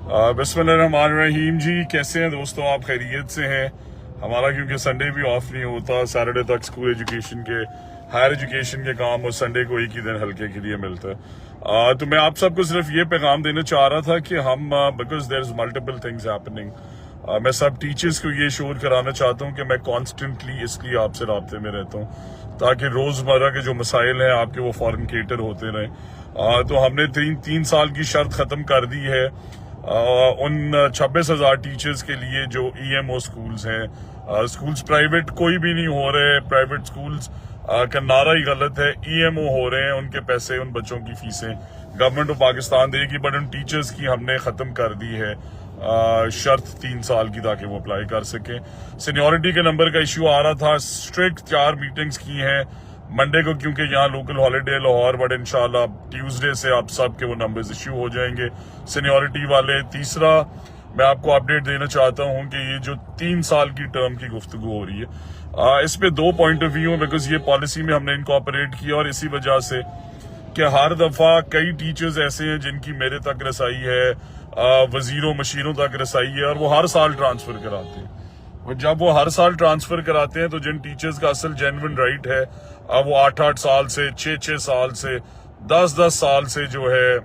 बिस्मिल्लाहिर्रहमानिर्रहीम जी, कैसे हैं दोस्तों? आप खैरियत से हैं? हमारा क्योंकि संडे भी ऑफ नहीं होता, सैटरडे तक स्कूल एजुकेशन के, हायर एजुकेशन के काम, और संडे को एक ही दिन हल्के के लिए मिलता है। तो मैं आप सबको सिर्फ ये पैगाम देना चाह रहा था कि हम because there is multiple things happening, मैं सब टीचर्स को ये शोर कराना चाहता हूँ कि मैं कॉन्स्टेंटली इसलिए आपसे राब्ते में रहता हूँ ताकि रोजमर्रा के जो मसाइल हैं आपके वो फौरन केटर होते रहें। तो हमने तीन साल की शर्त खत्म कर दी है उन 26,000 टीचर्स के लिए जो ईएमओ स्कूल्स हैं। स्कूल्स प्राइवेट कोई भी नहीं हो रहे, प्राइवेट स्कूल्स का नारा ही गलत है, ईएमओ हो रहे हैं, उनके पैसे, उन बच्चों की फीसें गवर्नमेंट ऑफ पाकिस्तान देगी, बट उन टीचर्स की हमने खत्म कर दी है शर्त 3 साल की, ताकि वो अप्लाई कर सके। सीनियरिटी के नंबर का इश्यू आ रहा था, स्ट्रिक्ट 4 मीटिंग्स की हैं मंडे को, क्योंकि यहाँ लोकल हॉलीडे लाहौर, बट इंशाल्लाह ट्यूसडे से आप सब के वो नंबर्स इश्यू हो जाएंगे सीनियरिटी वाले। तीसरा, मैं आपको अपडेट देना चाहता हूँ कि ये जो 3 साल की टर्म की गुफ्तगू हो रही है, इस पे 2 पॉइंट ऑफ व्यू है, बिकॉज ये पॉलिसी में हमने इनकॉर्पोरेट किया, और इसी वजह से कि हर दफा कई टीचर्स ऐसे हैं जिनकी मेरे तक रसाई है, वजीरों मशीरों तक रसाई है, और वो हर साल ट्रांसफर कराते हैं। और जब वो हर साल ट्रांसफर कराते हैं तो जिन टीचर्स का असल जेन्युइन राइट है, वो 8-8 साल से, 6-6 साल से, 10-10 साल से जो है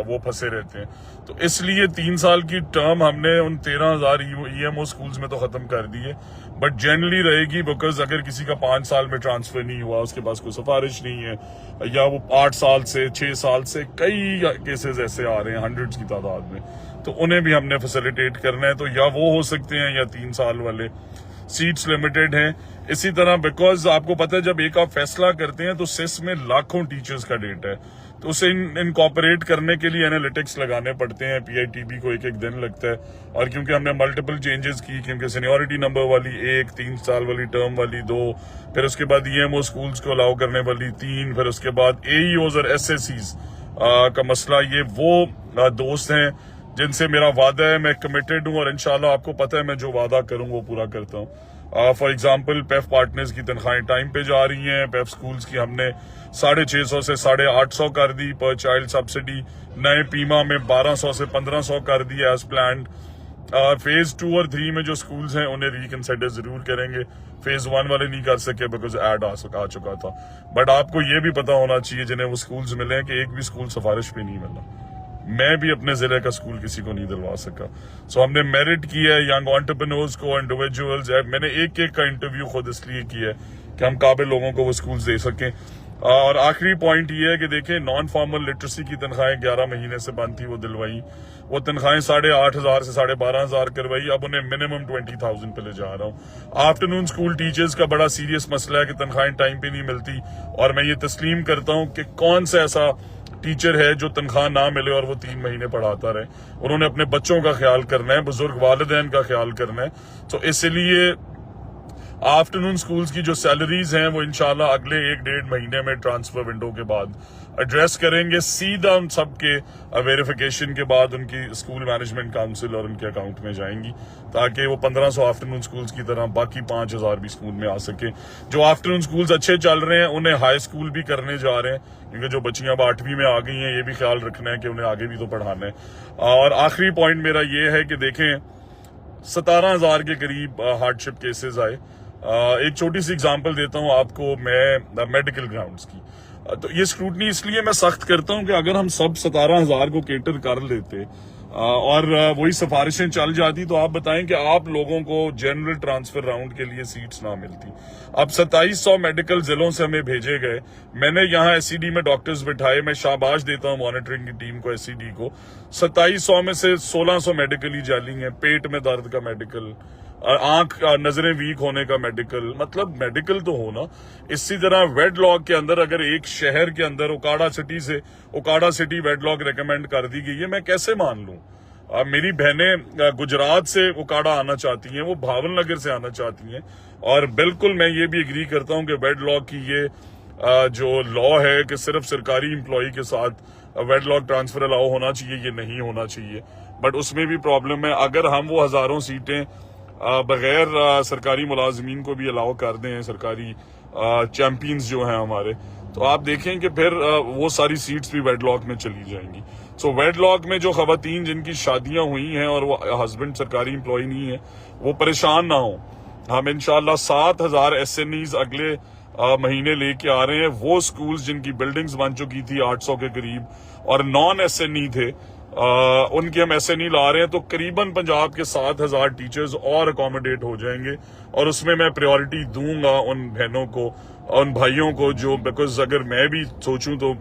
वो फंसे रहते हैं। तो इसलिए 3 साल की टर्म हमने उन 13,000 ईएमओ स्कूल्स में तो खत्म कर दी है, बट जनरली रहेगी, बिकॉज अगर किसी का 5 साल में ट्रांसफर नहीं हुआ, उसके पास कोई सिफारिश नहीं है, या वो 8 साल से, 6 साल से, कई केसेस ऐसे आ रहे हैं हंड्रेड्स की तादाद में, तो उन्हें भी हमने फैसिलिटेट करना है। तो या वो हो सकते हैं या 3 साल वाले, सीट्स लिमिटेड हैं। इसी तरह बिकॉज आपको पता है जब एक आप फैसला करते हैं तो सिस में लाखों टीचर्स का डेटा है, तो उसे इनकॉर्पोरेट करने के लिए एनालिटिक्स लगाने पड़ते हैं, पीआईटीबी को एक दिन लगता है। और क्योंकि हमने मल्टीपल चेंजेस की, क्योंकि सीनियरिटी नंबर वाली 1, 3 साल वाली टर्म वाली 2, फिर उसके बाद ईएमओ स्कूल्स को अलाउ करने वाली 3, फिर उसके बाद एईओज और एसएससीज का मसला, ये वो दोस्त हैं जिनसे मेरा वादा है, मैं कमिटेड हूं, और इंशाल्लाह आपको पता है मैं जो वादा करूं वो पूरा करता हूं। फॉर एग्जांपल पेफ पार्टनर्स की तनख्वाहें टाइम पे जा रही हैं, पेफ स्कूल्स की हमने 650 से 850 कर दी पर चाइल्ड सब्सिडी, नए पीमा में 1200 से 1500 कर दी एज प्लान्ड। फेज 2 और 3 में जो स्कूल्स हैं उन्हें रिकंसिडर जरूर करेंगे, फेज 1 वाले नहीं कर सके बिकॉज एड आ चुका था। बट आपको ये भी पता होना चाहिए जिन्हें वो स्कूल्स मिले कि एक भी स्कूल सिफारिश पे नहीं मिला, मैं भी अपने जिले का स्कूल किसी को नहीं दिलवा सका। सो हमने मेरिट किया है यंग एंटरप्रेन्योर्स को, इंडिविजुअल्स, मैंने एक का इंटरव्यू खुद इसलिए किया है कि हम काबिल लोगों को वो स्कूल्स दे सकें। और आखिरी पॉइंट ये है कि देखें, नॉन फॉर्मल लिटरेसी की तनख्वाहें 11 महीने से बंद थी, वो दिलवाई, वो तनख्वाहें 8,500 से 12,500 करवाई, अब उन्हें मिनिमम 20,000 पे ले जा रहा हूँ। आफ्टरनून स्कूल टीचर्स का बड़ा सीरियस मसला है कि तनख्वाहें टाइम पे नहीं मिलती, और मैं ये तस्लीम करता हूँ कि कौन सा ऐसा टीचर है जो तनख्वाह ना मिले और वो 3 महीने पढ़ाता रहे। उन्होंने अपने बच्चों का ख्याल करना है, बुजुर्ग वालिदैन का ख्याल करना है। तो इसलिए आफ्टरनून स्कूल्स की जो सैलरीज हैं वो इंशाल्लाह अगले 1-1.5 महीने में ट्रांसफर विंडो के बाद एड्रेस करेंगे, सीधा उन सबके वेरिफिकेशन के बाद उनकी स्कूल मैनेजमेंट काउंसिल और उनके अकाउंट में जाएंगी, ताकि वो 1500 आफ्टरनून स्कूल्स की तरह बाकी 5,000 भी स्कूल में आ सके। जो आफ्टरनून स्कूल्स अच्छे चल रहे हैं उन्हें हाई स्कूल भी करने जा रहे हैं, क्योंकि जो बच्चियां अब 8वीं में आ गई हैं ये भी ख्याल रखना है कि उन्हें आगे भी तो पढ़ाना है। और आखिरी पॉइंट मेरा ये है कि देखें, 17,000 के करीब हार्डशिप केसेस आए। एक छोटी सी एग्जांपल देता हूं आपको मैं मेडिकल ग्राउंड्स की। तो ये स्क्रूटनी इसलिए मैं सख्त करता हूं कि अगर हम सब 17,000 को केटर कर लेते और वही सिफारिशें चल जाती, तो आप बताएं कि आप लोगों को जनरल ट्रांसफर राउंड के लिए सीट्स ना मिलती। अब 2700 मेडिकल जिलों से हमें भेजे गए, मैंने यहाँ एससीडी में डॉक्टर्स बिठाए, मैं शाबाश देता हूँ मॉनिटरिंग की टीम को, एससीडी को। 2700 में से 1600 मेडिकली जाली है, पेट में दर्द का मेडिकल, आंख नजरें वीक होने का मेडिकल, मतलब मेडिकल तो होना। इसी तरह वेडलॉक के अंदर अगर एक शहर के अंदर ओकाड़ा सिटी वेडलॉक रेकमेंड कर दी गई है, मैं कैसे मान लूं? मेरी बहनें गुजरात से ओकाड़ा आना चाहती हैं, वो भावल नगर से आना चाहती हैं, और बिल्कुल मैं ये भी एग्री करता हूं कि वेडलॉक की ये जो लॉ है कि सिर्फ सरकारी एम्प्लॉय के साथ वेडलॉक ट्रांसफर अलाउ होना चाहिए, ये नहीं होना चाहिए। बट उसमें भी प्रॉब्लम है, अगर हम वो हजारों सीटें बगैर सरकारी मुलाजमीन को भी अलाउ कर दें, सरकारी चैंपियंस जो हैं हमारे, तो आप देखें कि फिर वो सारी सीट्स भी वेडलॉक में चली जाएंगी। सो वेडलॉक में जो खवातीन जिनकी शादियां हुई हैं और वो हस्बैंड सरकारी एम्प्लॉय नहीं है, वो परेशान ना हो। हम इंशाल्लाह 7,000 SNEs अगले महीने लेके आ रहे हैं। वो स्कूल्स जिनकी बिल्डिंग्स बन चुकी थी 800 के करीब और नॉन SNE थे, उनके हम SNE ला रहे हैं। तो करीबन पंजाब के 7,000 टीचर्स और अकोमोडेट हो जाएंगे और उसमें मैं प्रायोरिटी दूंगा उन बहनों को, उन भाइयों को जो, बिकॉज अगर मैं भी सोचूं तो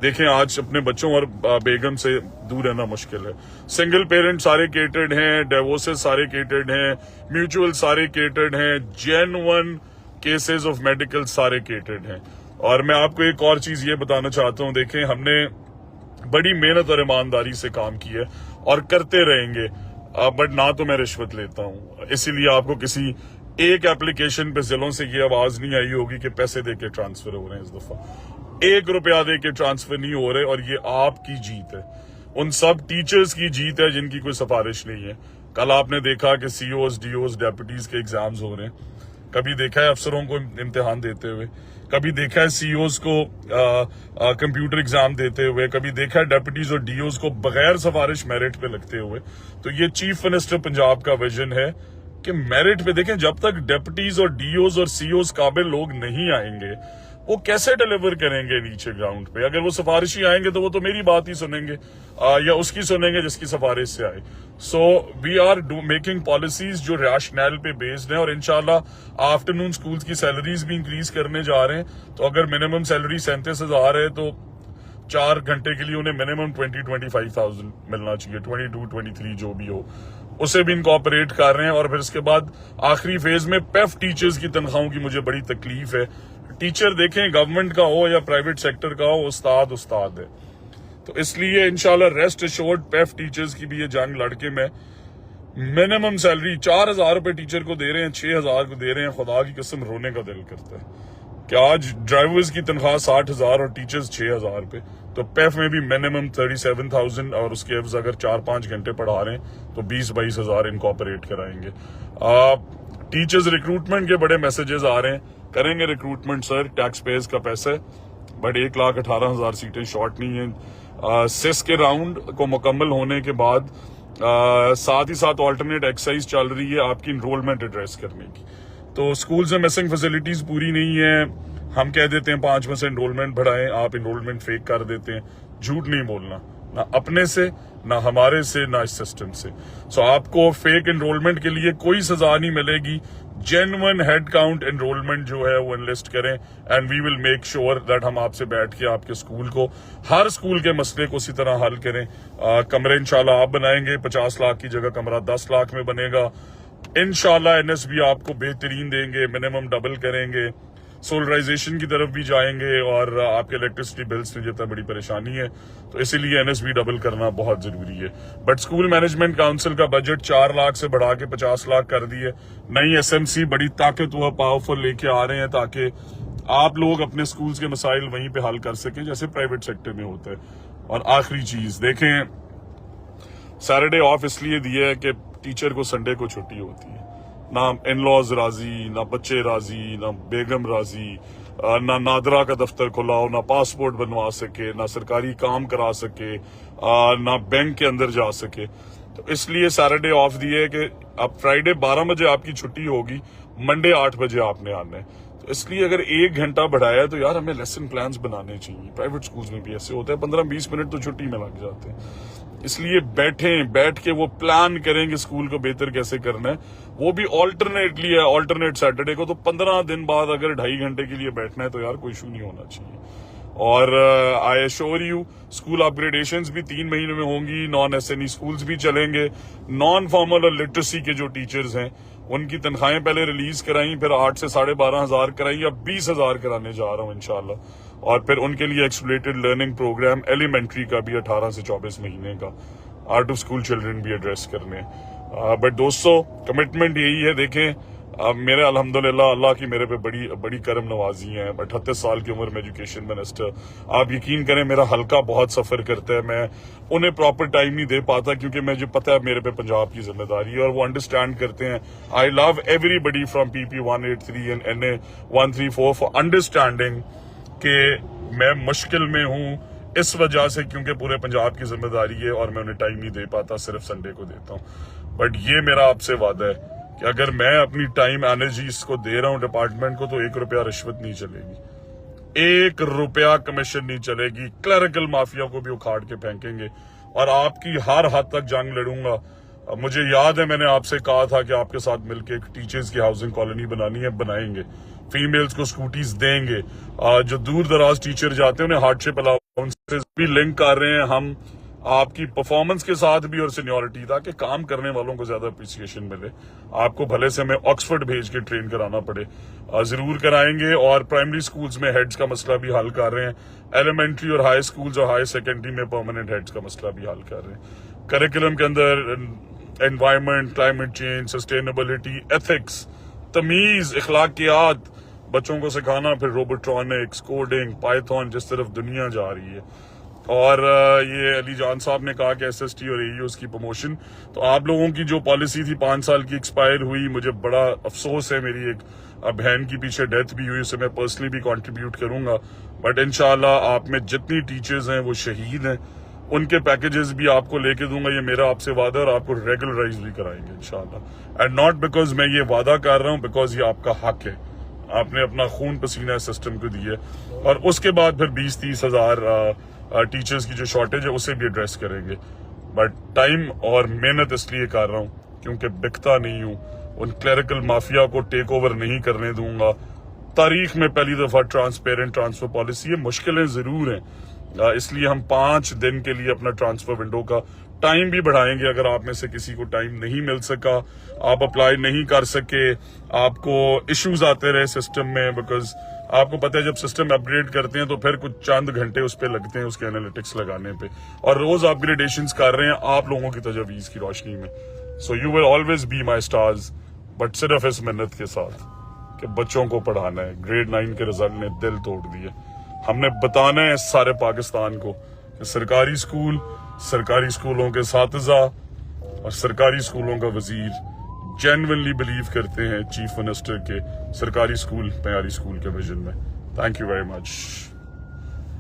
देखें आज अपने बच्चों और बेगम से दूर रहना मुश्किल है। सिंगल पेरेंट सारे केटर्ड हैं, डिवोर्सेस सारे केटर्ड हैं, म्यूचुअल सारे केटर्ड हैं, जेन्युइन केसेस ऑफ मेडिकल सारे केटर्ड हैं। और मैं आपको एक और चीज ये बताना चाहता हूं, देखें हमने बड़ी मेहनत और ईमानदारी से काम किया और करते रहेंगे, बट ना तो मैं रिश्वत लेता हूं, इसीलिए आपको किसी एक एप्लीकेशन पे जिलों से ये आवाज नहीं आई होगी कि पैसे देके ट्रांसफर हो रहे हैं। इस दफा 1 रुपया देके ट्रांसफर नहीं हो रहे और ये आपकी जीत है, उन सब टीचर्स की जीत है जिनकी कोई सिफारिश नहीं है। कल आपने देखा कि COs, DOs, डेप्यूटीज के एग्जाम्स हो रहे हैं, कभी देखा है अफसरों को इम्तिहान देते हुए, कभी देखा है COs को कंप्यूटर एग्जाम देते हुए, कभी देखा है डेप्यूटीज और DOs को बगैर सिफारिश मेरिट पे लगते हुए। तो ये चीफ मिनिस्टर पंजाब का विजन है कि मेरिट पे देखें, जब तक डेप्यूटीज और DOs और COs काबिल लोग नहीं आएंगे वो कैसे डिलीवर करेंगे नीचे ग्राउंड पे। अगर वो सिफारिशी आएंगे तो वो तो मेरी बात ही सुनेंगे या उसकी सुनेंगे जिसकी सिफारिश से आए। So we are making policies जो रैशनल पे बेस्ड है और इंशाल्लाह आफ्टरनून स्कूल्स की सैलरीज भी इंक्रीज करने जा रहे हैं। तो अगर मिनिमम सैलरी 37,000 है तो 4 घंटे के लिए उन्हें मिनिमम 20-25,000 मिलना चाहिए, 22-23 जो भी हो, उसे भी इनकॉर्पोरेट कर रहे हैं। और फिर उसके बाद आखिरी फेज में पेफ टीचर्स की तनख्वाहों की मुझे बड़ी तकलीफ है। टीचर देखें गवर्नमेंट का हो या प्राइवेट सेक्टर का हो, उस्ताद उस्ताद है। तो इसलिए इंशाल्लाह रेस्ट एश्योर्ड पेफ टीचर्स की भी ये जंग लड़के में मिनिमम सैलरी 4,000 रुपए टीचर को दे रहे हैं, 6,000 को दे रहे हैं। खुदा की कसम रोने का दिल करता है कि आज ड्राइवर्स की तनख्वाह 60,000 और टीचर्स 6,000 रुपए। तो पेफ में भी मिनिमम 37,000 और उसके एवज अगर 4-5 घंटे पढ़ा रहे हैं तो 20-22,000 इनकॉर्पोरेट कराएंगे। टीचर्स रिक्रूटमेंट के बड़े मैसेजेस आ रहे हैं, करेंगे रिक्रूटमेंट सर, टैक्स पेयर्स का पैसा है, बट 1,18,000 सीटें शॉर्ट नहीं है। सिस के राउंड को मुकम्मल होने के बाद साथ ही साथ ऑल्टरनेट एक्सरसाइज चल रही है आपकी इनरोलमेंट एड्रेस करने की। तो स्कूल्स में मिसिंग फैसिलिटीज पूरी नहीं है, हम कह देते हैं 5% एनरोलमेंट बढ़ाएं, आप एनरोलमेंट फेक कर देते हैं। झूठ नहीं बोलना, ना अपने से, ना हमारे से, ना इस सिस्टम से। सो आपको फेक एनरोलमेंट के लिए कोई सजा नहीं मिलेगी। जेन्युइन हेड काउंट एनरोलमेंट जो है वो एनलिस्ट करें and we will make sure that हम आपसे बैठ के आपके स्कूल को, हर स्कूल के मसले को उसी तरह हल करें। कमरे इंशाल्लाह आप बनाएंगे, 50 लाख की जगह कमरा 10 लाख में बनेगा। इंशाल्लाह NSB आपको बेहतरीन देंगे, मिनिमम डबल करेंगे, सोलराइजेशन की तरफ भी जाएंगे और आपके इलेक्ट्रिसिटी बिल्स में जितना बड़ी परेशानी है तो इसीलिए NSB डबल करना बहुत जरूरी है। बट स्कूल मैनेजमेंट काउंसिल का बजट 4 लाख से बढ़ा के 50 लाख कर दिए। नई SMC बड़ी ताकतवर पावरफुल लेके आ रहे हैं ताकि आप लोग अपने स्कूल्स के मसाइल वहीं पे हल कर सकें जैसे प्राइवेट सेक्टर में होता है। और आखिरी चीज देखें, सैटरडे ऑफ इसलिए दिया है कि टीचर को संडे को छुट्टी होती है। ना इन लॉज राजी, ना बच्चे राजी, ना बेगम राजी, ना नादरा का दफ्तर खुलाओ, ना पासपोर्ट बनवा सके, ना सरकारी काम करा सके, ना बैंक के अंदर जा सके। तो इसलिए सैटरडे ऑफ दिए कि अब फ्राइडे 12 बजे आपकी छुट्टी होगी, मंडे 8 बजे आपने आना है। तो इसलिए अगर 1 घंटा बढ़ाया तो यार हमें लेसन प्लान्स बनाने चाहिए। प्राइवेट स्कूल्स में भी ऐसे होता है, 15-20 मिनट तो छुट्टी में लग जाते हैं। इसलिए बैठ के वो प्लान करेंगे स्कूल को बेहतर कैसे करना है। वो भी ऑल्टरनेटली है, ऑल्टरनेट सैटरडे को। तो 15 दिन बाद अगर 2.5 घंटे के लिए बैठना है तो यार कोई इशू नहीं होना चाहिए। और I assure you school upgradations भी 3 महीने में होंगी, नॉन SNE स्कूल्स भी चलेंगे। नॉन फॉर्मल और लिटरेसी के जो टीचर्स हैं उनकी तनख्वाहें पहले रिलीज कराई, फिर 8 से 12,500 कराई, अब 20,000 कराने जा रहा हूं इंशाल्लाह। और फिर उनके लिए एक्सप्लेटेड लर्निंग प्रोग्राम एलिमेंट्री का भी 18 से 24 महीने का, आउट ऑफ स्कूल चिल्ड्रन भी एड्रेस करने। बट दोस्तों कमिटमेंट यही है। देखें मेरे अल्हम्दुलिल्लाह अल्लाह की मेरे पे बड़ी करम नवाजी है। 38 साल की उम्र में एजुकेशन मिनिस्टर, आप यकीन करें मेरा हल्का बहुत सफर करता है, मैं उन्हें प्रॉपर टाइम नहीं दे पाता क्योंकि मुझे पता है मेरे पे पंजाब की जिम्मेदारी है और वो अंडरस्टैंड करते हैं। I love everybody from PP 183 and NA 134 for understanding कि मैं मुश्किल में हूँ, इस वजह से, क्योंकि पूरे पंजाब की जिम्मेदारी है और मैं उन्हें टाइम नहीं दे पाता, सिर्फ संडे को देता हूँ। बट ये मेरा आपसे वादा है कि अगर मैं अपनी टाइम एनर्जी इसको दे रहा हूँ डिपार्टमेंट को, तो 1 रुपया रिश्वत नहीं चलेगी, 1 रुपया कमीशन नहीं चलेगी। क्लरिकल माफिया को भी उखाड़ के फेंकेंगे और आपकी हर हद तक जंग लड़ूंगा। मुझे याद है मैंने आपसे कहा था कि आपके साथ मिलकर एक टीचर्स की हाउसिंग कॉलोनी बनानी है, बनाएंगे। फीमेल्स को स्कूटीज देंगे। जो दूर दराज टीचर जाते हैं उन्हें हार्डशिप अलाउंसेस भी लिंक कर रहे हैं हम आपकी परफॉर्मेंस के साथ भी और सीनियरिटी, ताकि काम करने वालों को ज्यादा अप्रिसिएशन मिले। आपको भले से हमें ऑक्सफोर्ड भेज के ट्रेन कराना पड़े, जरूर कराएंगे। और प्राइमरी स्कूल्स में हेड्स का मसला भी हल कर रहे हैं, एलिमेंट्री और हाई स्कूल्स और हाई सेकेंडरी में परमानेंट हेड्स का मसला भी हल कर रहे हैं। करिकुलम के अंदर environment, climate change, sustainability, ethics, तमीज, इखलाकियात बच्चों को सिखाना, फिर रोबोट्रॉनिक्स, कोडिंग, पाइथन, जिस तरफ दुनिया जा रही है। और ये अली जान साहब ने कहा कि एसएसटी और एईओस की प्रमोशन, तो आप लोगों की जो पॉलिसी थी 5 साल की एक्सपायर हुई। मुझे बड़ा अफसोस है, मेरी एक बहन की पीछे डेथ भी हुई, उसे मैं पर्सनली भी कंट्रीब्यूट करूंगा। बट इंशाल्लाह आप में जितनी टीचर्स हैं वो शहीद हैं, उनके पैकेजेस भी आपको लेके दूंगा, ये मेरा आपसे वादा है। और आपको रेगुलराइज भी कराएंगे इंशाल्लाह। एंड नॉट बिकॉज मैं ये वादा कर रहा हूँ, बिकॉज ये आपका हक है, आपने अपना खून पसीना सिस्टम को दिया। और उसके बाद फिर 20-30 हजार टीचर्स की जो शॉर्टेज है उसे भी एड्रेस करेंगे। बट टाइम और मेहनत इसलिए कर रहा हूँ क्योंकि बिकता नहीं हूँ, उन क्लरिकल माफिया को टेक ओवर नहीं करने दूंगा। तारीख में पहली दफा ट्रांसपेरेंट ट्रांसफर पॉलिसी है, मुश्किलें जरूर हैं, इसलिए हम 5 दिन के लिए अपना ट्रांसफर विंडो का टाइम भी बढ़ाएंगे। अगर आप में से किसी को टाइम नहीं मिल सका, आप अप्लाई नहीं कर सके, आपको इश्यूज आते रहे सिस्टम में, बिकॉज आपको पता है जब सिस्टम अपग्रेड करते हैं तो फिर कुछ चंद घंटे उस पर लगते हैं उसके एनालिटिक्स लगाने पे, और रोज अपग्रेडेशंस कर रहे हैं आप लोगों की तजवीज की रोशनी में। So you will always be my stars, but सिर्फ इस मेहनत के साथ कि बच्चों को पढ़ाना है। ग्रेड 9 के रिजल्ट ने दिल तोड़ दिए। हमने बताना है सारे पाकिस्तान को कि सरकारी स्कूल, सरकारी स्कूलों के साथिज़ा और सरकारी स्कूलों का वजीर जेन्युइनली बिलीव करते हैं चीफ मिनिस्टर के सरकारी स्कूल, मयारी स्कूल के विजन में। Thank you very much.